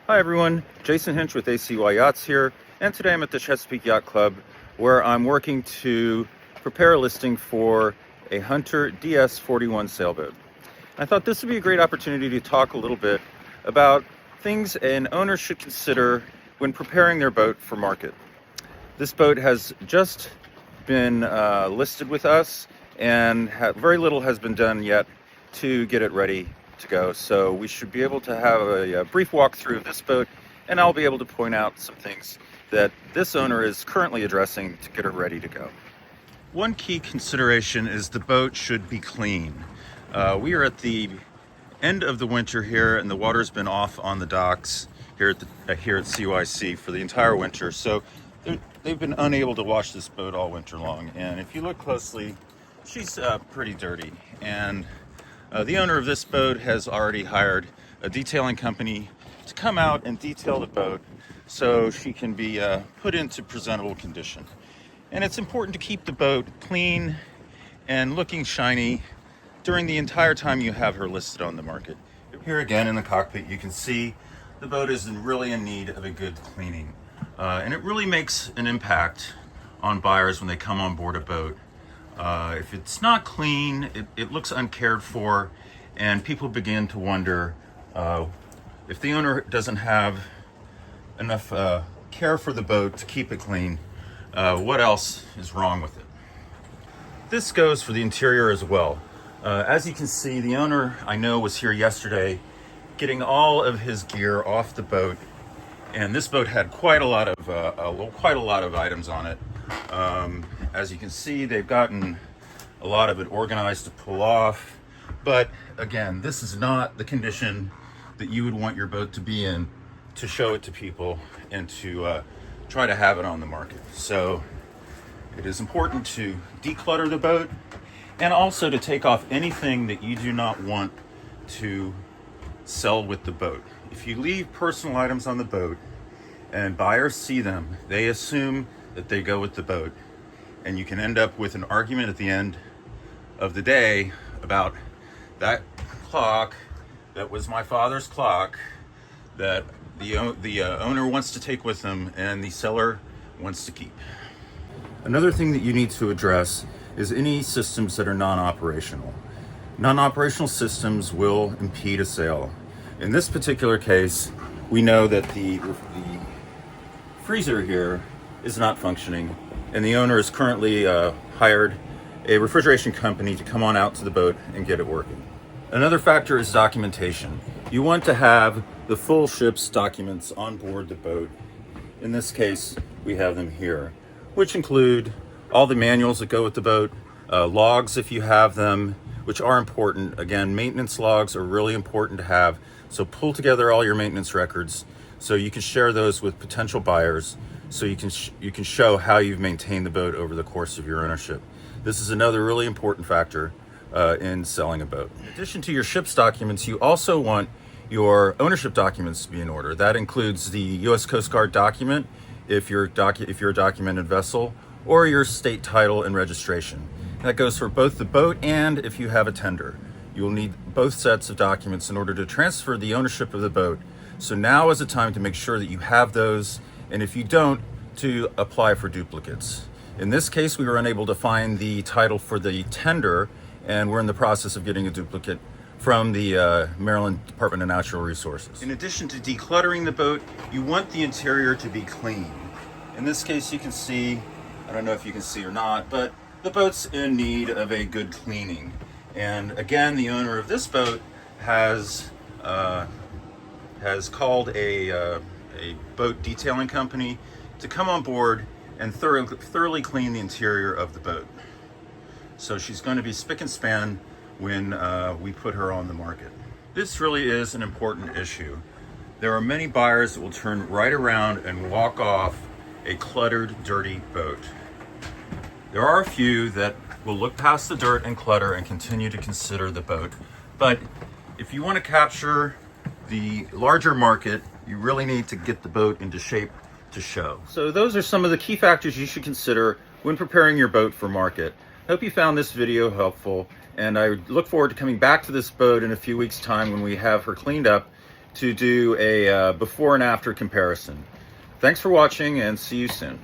Hi everyone, Jason Hinch with ACY Yachts here, and today I'm at the Chesapeake Yacht Club where I'm working to prepare a listing for a Hunter DS41 sailboat. I thought this would be a great opportunity to talk a little bit about things an owner should consider when preparing their boat for market. This boat has just been listed with us, and very little has been done yet to get it ready to go. So we should be able to have a brief walkthrough of this boat, and I'll be able to point out some things that this owner is currently addressing to get it ready to go. One key consideration is the boat should be clean. We are at the end of the winter here, and the water's been off on the docks here at CYC for the entire winter. So they've been unable to wash this boat all winter long. And if you look closely, she's pretty dirty. And the owner of this boat has already hired a detailing company to come out and detail the boat so she can be put into presentable condition. And it's important to keep the boat clean and looking shiny during the entire time you have her listed on the market. Here again in the cockpit, you can see the boat is really in need of a good cleaning. And it really makes an impact on buyers when they come on board a boat. If it's not clean, it looks uncared for, and people begin to wonder if the owner doesn't have enough care for the boat to keep it clean, what else is wrong with it? This goes for the interior as well. As you can see, the owner I know was here yesterday getting all of his gear off the boat, and this boat had quite a lot of items on it. As you can see, they've gotten a lot of it organized to pull off. But again, this is not the condition that you would want your boat to be in to show it to people and to try to have it on the market. So it is important to declutter the boat and also to take off anything that you do not want to sell with the boat. If you leave personal items on the boat and buyers see them, they assume that they go with the boat. And you can end up with an argument at the end of the day about that clock that was my father's clock that the owner wants to take with them and the seller wants to keep. Another thing that you need to address is any systems that are non-operational. Non-operational systems will impede a sale. In this particular case, we know that the freezer here is not functioning, and the owner has currently hired a refrigeration company to come on out to the boat and get it working. Another factor is documentation. You want to have the full ship's documents on board the boat. In this case, we have them here, which include all the manuals that go with the boat, logs if you have them, which are important. Again, maintenance logs are really important to have. So pull together all your maintenance records so you can share those with potential buyers, so you can show how you've maintained the boat over the course of your ownership. This is another really important factor in selling a boat. In addition to your ship's documents, you also want your ownership documents to be in order. That includes the U.S. Coast Guard document, if you're a documented vessel, or your state title and registration. That goes for both the boat and if you have a tender. You will need both sets of documents in order to transfer the ownership of the boat. So now is the time to make sure that you have those, and if you don't, to apply for duplicates. In this case, we were unable to find the title for the tender, and we're in the process of getting a duplicate from the Maryland Department of Natural Resources. In addition to decluttering the boat, you want the interior to be clean. In this case, you can see, I don't know if you can see or not, but the boat's in need of a good cleaning. And again, the owner of this boat has called a boat detailing company to come on board and thoroughly clean the interior of the boat. So she's going to be spick and span when we put her on the market. This really is an important issue. There are many buyers that will turn right around and walk off a cluttered, dirty boat. There are a few that will look past the dirt and clutter and continue to consider the boat. But if you want to capture the larger market, you really need to get the boat into shape to show. So those are some of the key factors you should consider when preparing your boat for market. I hope you found this video helpful, and I look forward to coming back to this boat in a few weeks' time when we have her cleaned up to do a before and after comparison. Thanks for watching, and see you soon.